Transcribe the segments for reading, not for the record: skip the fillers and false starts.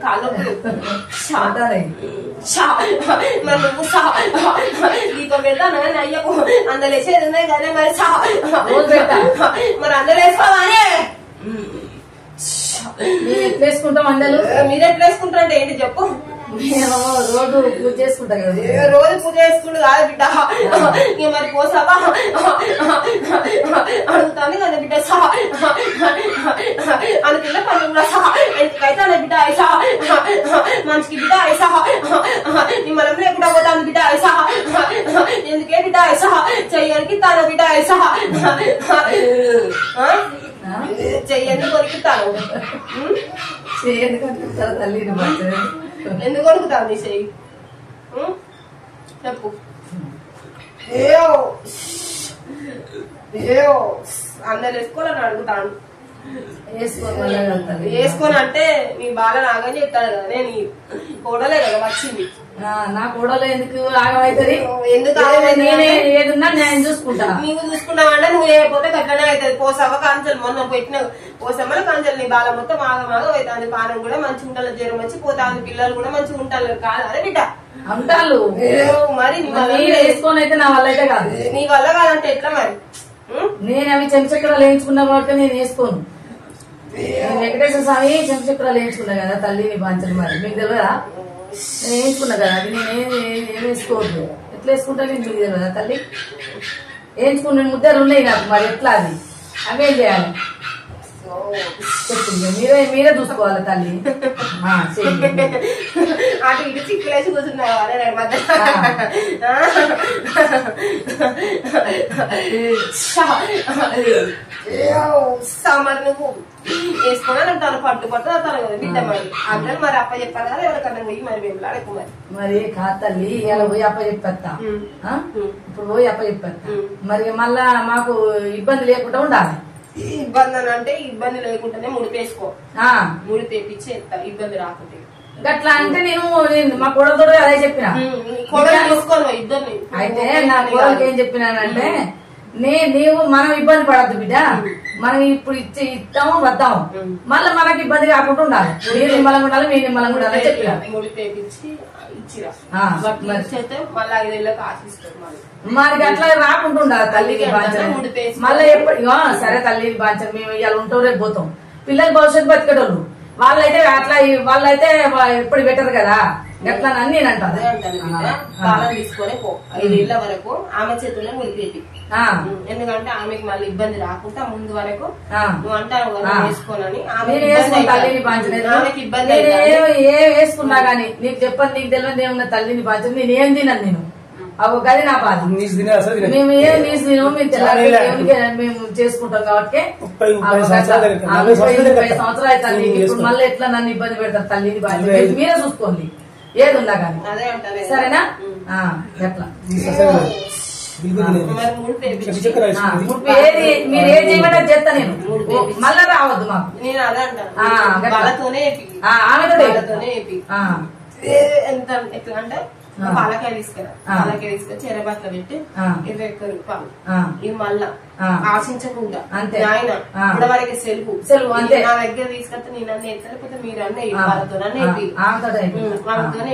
కాళ్ళొప్పులు మరి నువ్వు సా నీకు పెడతాను కానీ అయ్యకు అందులో వేసేది ఉన్నాయి కానీ మరి సా మరి అందులో వేసుకోవానే వేసుకుంటాం అందరూ. మీరు ఎట్లా వేసుకుంటారంటే ఏంటి చెప్పు. రోజు పూజ చేసుకుంటా కదా. రోజు పూజ చేసుకుంటూ కాదు బిడ్డ. ఇక మరి పోసావా అడుగుతాను కదా బిడ్డ. సా అనుకున్న పని కూడా సా ఎందుకైతే బిడ్డ ఐసా మనిషికి బిడ్డ ఐసా నిమ్మలం లేకుండా పోతాను బిడ్డ ఐసా ఎందుకే బిడ్డ ఐసా చెయ్యడానికి తాను బిడ్డ ఐసా చెయ్యని కొరుకుతాను. తల్లి ఎందుకు కొరుకుతావు నీ చెయ్యి చెప్పు. ఏయో అందరు వేసుకోవాలని అడుగుతాను. వేసుకొని అంటే నీ బాగా నాగని చెప్తాడు కదా. నేను కోడలే కదా వచ్చింది. నా కోడలు ఎందుకు ఆగమవుతుంది? ఎందుకు ఏదున్నా నేను చూసుకుంటా. నువ్వు చూసుకున్నావంటే నువ్వు వేయకపోతే గట్లనే అవుతుంది. పోసవ్వ కాంచెలు మొన్న పెట్టిన పోసమ్మల కాంచెలు నీ బాల మొత్తం ఆగమాగం అవుతుంది. పానం కూడా మంచిగా ఉంటాను, జ్వరం వచ్చి పోతాను, పిల్లలు కూడా మంచిగా ఉంటాను కాదు అదే బిడ్డ అంటారు. మరి వేసుకొని అయితే నా వల్ల అయితే కాదు. నీ వల్ల కాదంటే ఎట్లా మరి? నేను అవి చెంచక్రాలు వేయించుకున్నా కాబట్టి నేను వేసుకోను. వెంకటేశ్వర స్వామి చెంచక్రాలు వేయించుకున్నా కదా తల్లిని బాంచలు. మరి మీకు తెలియదా? నేను వేయించుకున్నా కదా. అది నేను ఏం వేసుకోవద్దు. ఎట్లా వేసుకుంటా నేను మీకు తెలియదా తల్లి? వేయించుకున్న ముద్దలు ఉన్నాయి నాకు. మరి ఎట్లా అది అవేం చేయాలి చెప్పింది. మీరే చూసుకోవాలి తల్లి. అటు ఇటు చిక్కులేసి కూర్చున్నావు అదే మధ్య. మరి నువ్వు వేసుకున్నా అంటాను పట్టు పట్టు అంటాను కదా బిడ్డ. మరి అందరూ మరి అప్ప చెప్పారు కదా ఎవరికన్నా పోయి మరి మేము అడగ మరి కాదు తల్లి. ఇలా పోయి అప్ప చెప్పేస్తా. ఇప్పుడు పోయి అప్ప చెప్పేస్తా. మరి మళ్ళా మాకు ఇబ్బంది లేకుండా ఉండాలి. ఇబ్బంది అని అంటే ఇబ్బంది లేకుండానే ముడిపేసుకో. ముడిపేపించి ఇబ్బంది రాకుంటే గట్లా అంటే నేను మా కోడలతో అదే చెప్పిన. తీసుకోను ఇద్దరిని. అయితే నా కోడలకి ఏం చెప్పినానంటే నీవు మనం ఇబ్బంది పడద్దు బిడ్డ. మనం ఇప్పుడు ఇస్తాము వద్దాము. మళ్ళీ మనకి ఇబ్బంది కాకుండా ఉండాలి. మీరు నిమ్మలంగా ఉండాలి, మీరు నిమ్మలంగా ఉండాలని చెప్పిన. మనకి అట్లా రాకుండా ఉండాలి తల్లికి బాధ్యత. మళ్ళీ ఎప్పుడు సరే తల్లికి బాధ్యత మేము ఇవాళ ఉంటాం రేపు పోతాం. పిల్లలు భవిష్యత్తు బతికేటోళ్ళు వాళ్ళైతే అట్లా వాళ్ళైతే ఎప్పుడు పెట్టరు కదా. ఎట్లా అని నేను అంటాను. తీసుకొని పో 5 ఏళ్ల వరకు ఆమె చేతుల్లో ముడిపేటి. ఎందుకంటే ఆమెకి మళ్ళీ ఇబ్బంది రాకుండా ముందు వరకు నువ్వు అంటావు కదా వేసుకోనని. ఆమెకి ఇబ్బంది ఏ వేసుకున్నా గానీ నీకు చెప్పండి. నీకు తెలియదు ఏమన్నా తల్లిని బాధ్యత. నేను ఏం తినను. నేను అవు గది నా బాధ. మేము ఏం నీసు తినము. మేము తెల్లారి మేము చేసుకుంటాం కాబట్టి 30 సంవత్సరాలు అవుతుంది. ఇప్పుడు మళ్ళీ ఎట్లా నన్ను ఇబ్బంది పెడతారు తల్లిని బాధ్యత మీరే చూసుకోండి ఏది ఉందా కానీ. సరేనా? ఎట్లా ఏది మీరు ఏది చేయమంటే అది చేస్తా నేను. మళ్ళా రావద్దు మాకు. ఎంత ఎట్లా అంటే పాలకాయ తీసుకురా. పాలకాయ తీసుకొని చెరబట్ల పెట్టి 21 రూపాయలు. ఇది మళ్ళా ఆశించకుండా ఆయన ఇప్పుడు వరకు సెలవు నా దగ్గర తీసుకొస్తే నేను అన్నీ ఎత్తా. లేకపోతే మీరు అన్నీ వాళ్ళతోనే వాళ్ళతోనే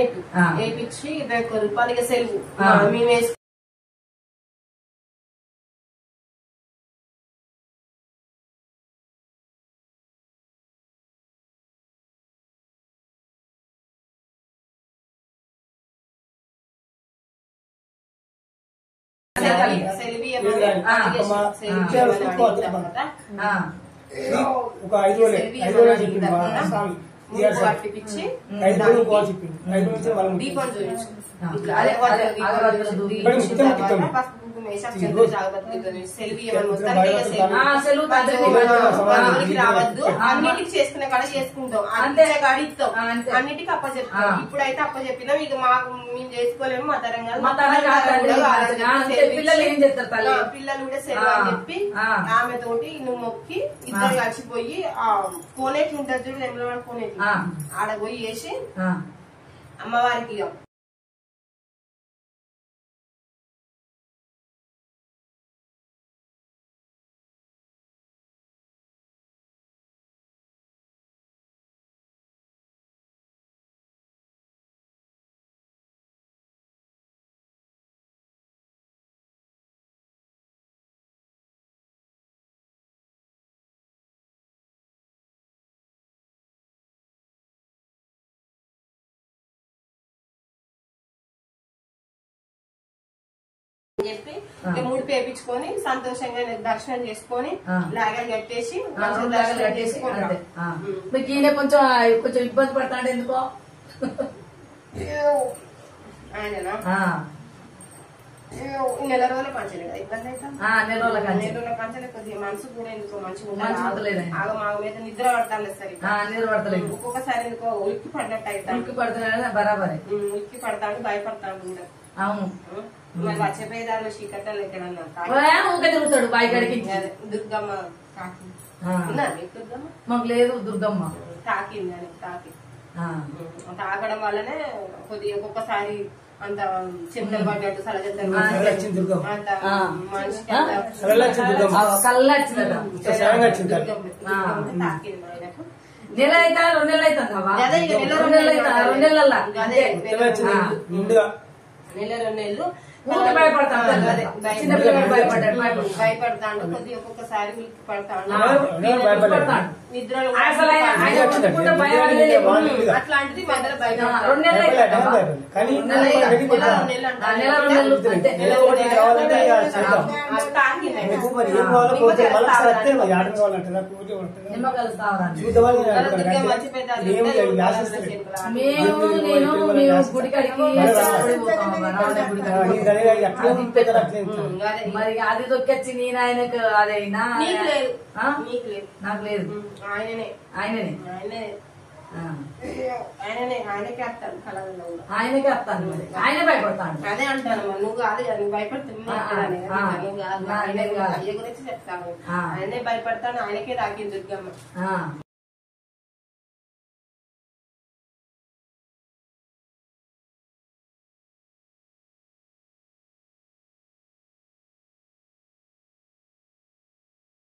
వేయించి 21 రూపాయలకి సెలవు మేము వేసుకుంటాం. ఒక 5 రోజులు పట్టిపించి దీపం చూపించు. రావద్దు. అన్నిటికి చేసుకునే కాడ చేసుకుంటాం. అంతే కాడ ఇస్తాం. అన్నిటికీ అప్ప చెప్తాం. ఇప్పుడైతే అప్ప చెప్పినాం. ఇక మాకు మేము చేసుకోలేము. మా తరం పిల్లలు కూడా సెలవు అని చెప్పి ఆమె తోటి నువ్వు మొక్కి ఇద్దరు కలిసిపోయి కోనేట్లు ఉంటుంది చూడు. నెమ్మలవాడ కోనేట్లు ఆడ పోయి వేసి అమ్మవారికి చెప్పి ఇక ముడి పేపించుకొని సంతోషంగా దర్శనం చేసుకొని లాగలు కట్టేసి దర్శనం చేసుకుంటాం. మీకు ఈయన కొంచెం కొంచెం ఇబ్బంది పడతాడు ఎందుకో ఆయననా నెల రోజుల పంచలే కదా ఇబ్బంది అవుతాం. నెల రోజుల పంచలే కొద్దిగా మనసు కూడా ఎందుకో మంచిగా ఆగమాగ మీద నిద్ర పడతాను సరే నిద్ర పడతలేదు. ఒక్కొక్కసారి ఎందుకో ఉలిక్కి పడినట్టు అవుతాను. ఉలిక్కి పడుతున్నాడు బరాబరే ఉలిక్కి పడతాడు భయపడతాడు కూడా. అవును మరి వచ్చేపోయేదారు చీకట్టాలు ఎక్కడన్నా ఊక తిరుగుతాడు బాయికాడికి. దుర్గమ్మ తాకి దుర్గమ్మ మాకు లేదు దుర్గమ్మ తాకింది అని తాకడం వల్లనే కొద్దిగా ఒక్కొక్కసారి అంత చెప్పులు పడ్డట్టు సలజంతలు అంత మనిషికి తాకింది ఆయనకు. నెల అయితే 2 నెలలు అవుతుందా? 2 నెలలు అవుతా 2 నెలల్లో నెల 2 నెలలు భయపడతాడు. కొద్దిగా ఒక్కొక్కసారి ఉలిక్కి పడతాడు. నిద్రలో అట్లాంటిది మధ్యలో బయట 2 నెలలు మరి అది దొక్కొచ్చి నేను ఆయనకు అదైనా నాకు లేదు. ఆయననే ఆయనకే వస్తాను కళలో ఆయనకే వస్తాను మరి ఆయన భయపడతాను. అదే అంటాను నువ్వు కాదు నువ్వు భయపడుతున్నావు అయ్య గురించి చెప్తాను. ఆయనే భయపడతాను. ఆయనకే తాకింది దుర్గమ్మ.